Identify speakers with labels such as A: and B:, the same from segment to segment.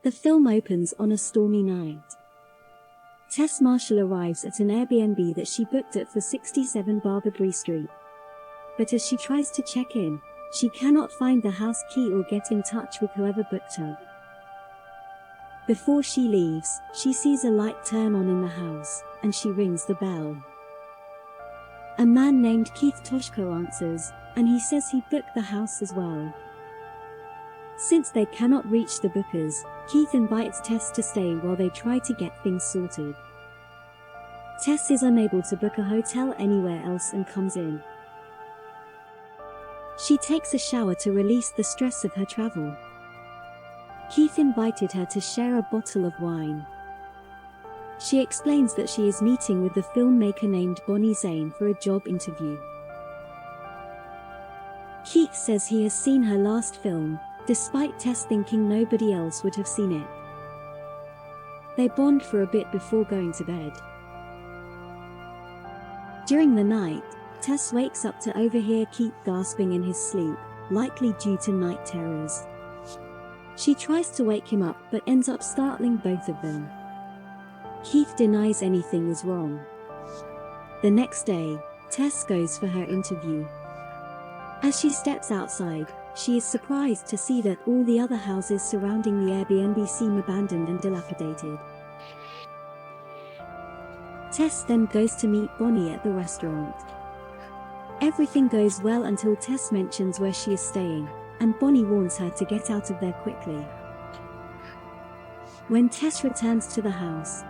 A: The film opens on a stormy night. Tess Marshall arrives at an Airbnb that she booked at for 67 Barbary Street. But as she tries to check in, she cannot find the house key or get in touch with whoever booked her. Before she leaves, she sees a light turn on in the house, and she rings the bell. A man named Keith Toshko answers, and he says he booked the house as well. Since they cannot reach the bookers, Keith invites Tess to stay while they try to get things sorted. Tess is unable to book a hotel anywhere else and comes in. She takes a shower to release the stress of her travel. Keith invited her to share a bottle of wine. She explains that she is meeting with the filmmaker named Bonnie Zane for a job interview. Keith says he has seen her last film, despite Tess thinking nobody else would have seen it. They bond for a bit before going to bed. During the night, Tess wakes up to overhear Keith gasping in his sleep, likely due to night terrors. She tries to wake him up but ends up startling both of them. Keith denies anything is wrong. The next day, Tess goes for her interview. As she steps outside, she is surprised to see that all the other houses surrounding the Airbnb seem abandoned and dilapidated. Tess then goes to meet Bonnie at the restaurant. Everything goes well until Tess mentions where she is staying, and Bonnie warns her to get out of there quickly. When Tess returns to the house,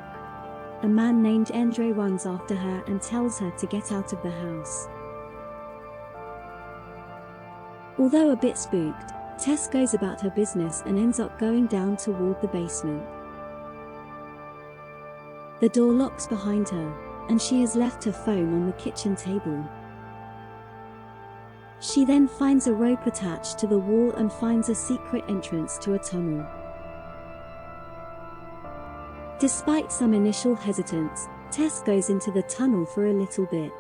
A: a man named Andre runs after her and tells her to get out of the house. Although a bit spooked, Tess goes about her business and ends up going down toward the basement. The door locks behind her, and she has left her phone on the kitchen table. She then finds a rope attached to the wall and finds a secret entrance to a tunnel. Despite some initial hesitance, Tess goes into the tunnel for a little bit.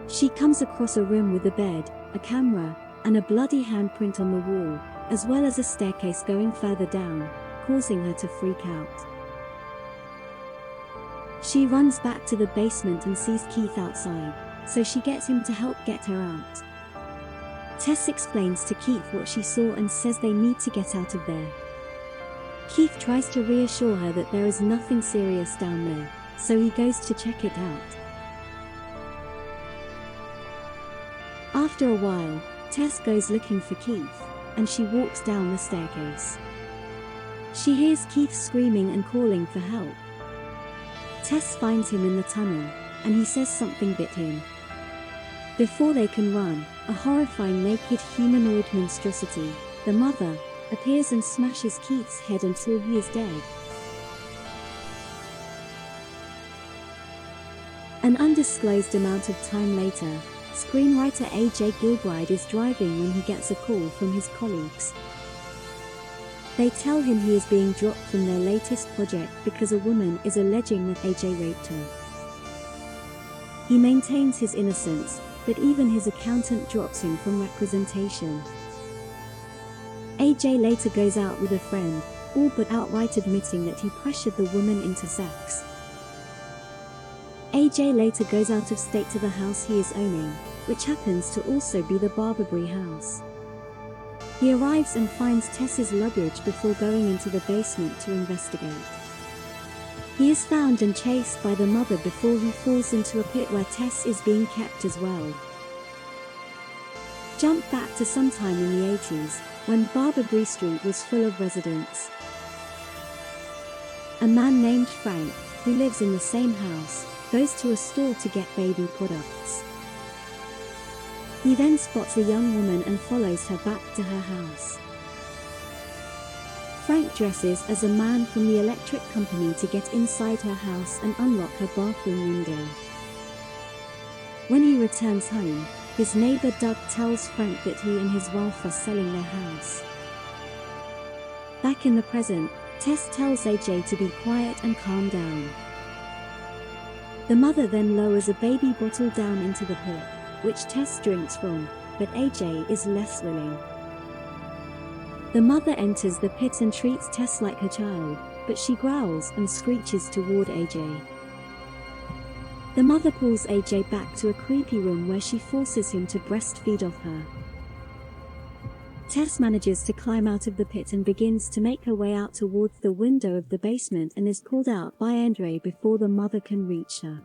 A: She comes across a room with a bed, a camera, and a bloody handprint on the wall, as well as a staircase going further down, causing her to freak out. She runs back to the basement and sees Keith outside, so she gets him to help get her out. Tess explains to Keith what she saw and says they need to get out of there. Keith tries to reassure her that there is nothing serious down there, so he goes to check it out. After a while, Tess goes looking for Keith, and she walks down the staircase. She hears Keith screaming and calling for help. Tess finds him in the tunnel, and he says something bit him. Before they can run, a horrifying naked humanoid monstrosity, the mother, appears and smashes Keith's head until he is dead. An undisclosed amount of time later, screenwriter A.J. Gilbride is driving when he gets a call from his colleagues. They tell him he is being dropped from their latest project because a woman is alleging that A.J. raped her. He maintains his innocence, but even his accountant drops him from representation. A.J. later goes out with a friend, all but outright admitting that he pressured the woman into sex. A.J. later goes out of state to the house he is owning, which happens to also be the Barbary house. He arrives and finds Tess's luggage before going into the basement to investigate. He is found and chased by the mother before he falls into a pit where Tess is being kept as well. Jump back to sometime in the 80s, when Barbary Street was full of residents. A man named Frank, who lives in the same house, goes to a store to get baby products. He then spots a young woman and follows her back to her house. Frank dresses as a man from the electric company to get inside her house and unlock her bathroom window. When he returns home, his neighbor Doug tells Frank that he and his wife are selling their house. Back in the present, Tess tells AJ to be quiet and calm down. The mother then lowers a baby bottle down into the pit, which Tess drinks from, but AJ is less willing. The mother enters the pit and treats Tess like her child, but she growls and screeches toward AJ. The mother pulls AJ back to a creepy room where she forces him to breastfeed off her. Tess manages to climb out of the pit and begins to make her way out towards the window of the basement and is pulled out by Andre before the mother can reach her.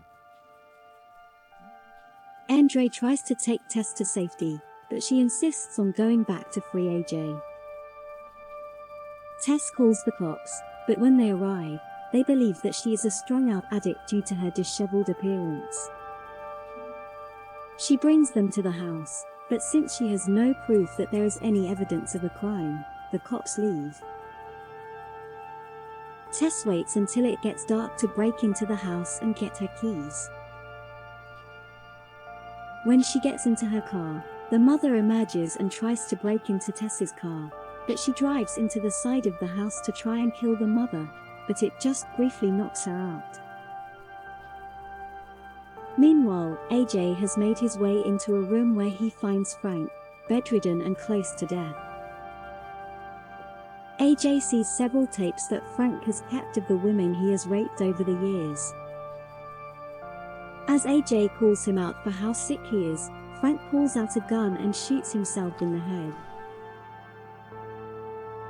A: Andre tries to take Tess to safety, but she insists on going back to free AJ. Tess calls the cops, but when they arrive, they believe that she is a strung-out addict due to her disheveled appearance. She brings them to the house, but since she has no proof that there is any evidence of a crime, the cops leave. Tess waits until it gets dark to break into the house and get her keys. When she gets into her car, the mother emerges and tries to break into Tess's car, but she drives into the side of the house to try and kill the mother, but it just briefly knocks her out. Meanwhile, AJ has made his way into a room where he finds Frank, bedridden and close to death. AJ sees several tapes that Frank has kept of the women he has raped over the years. As AJ calls him out for how sick he is, Frank pulls out a gun and shoots himself in the head.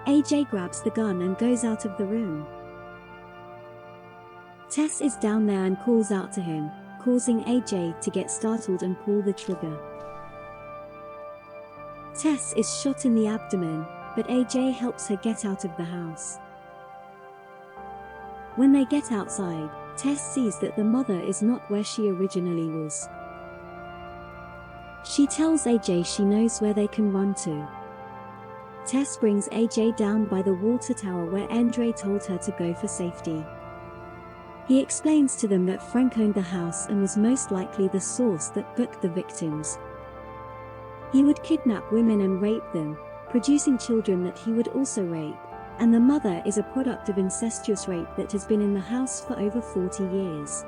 A: AJ grabs the gun and goes out of the room. Tess is down there and calls out to him, causing AJ to get startled and pull the trigger. Tess is shot in the abdomen, but AJ helps her get out of the house. When they get outside, Tess sees that the mother is not where she originally was. She tells AJ she knows where they can run to. Tess brings AJ down by the water tower where Andre told her to go for safety. He explains to them that Frank owned the house and was most likely the source that booked the victims. He would kidnap women and rape them, producing children that he would also rape, and the mother is a product of incestuous rape that has been in the house for over 40 years.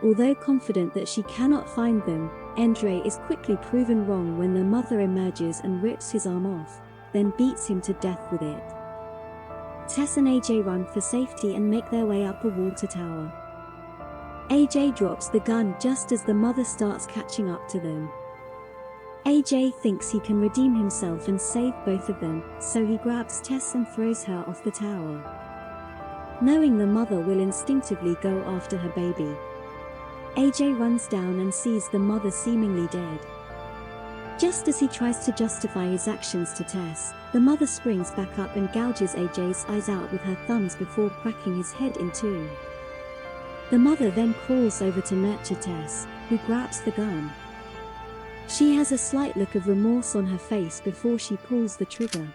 A: Although confident that she cannot find them, Andre is quickly proven wrong when the mother emerges and rips his arm off, then beats him to death with it. Tess and AJ run for safety and make their way up a water tower. AJ drops the gun just as the mother starts catching up to them. AJ thinks he can redeem himself and save both of them, so he grabs Tess and throws her off the tower. Knowing the mother will instinctively go after her baby, AJ runs down and sees the mother seemingly dead. Just as he tries to justify his actions to Tess, the mother springs back up and gouges AJ's eyes out with her thumbs before cracking his head in two. The mother then crawls over to nurture Tess, who grabs the gun. She has a slight look of remorse on her face before she pulls the trigger.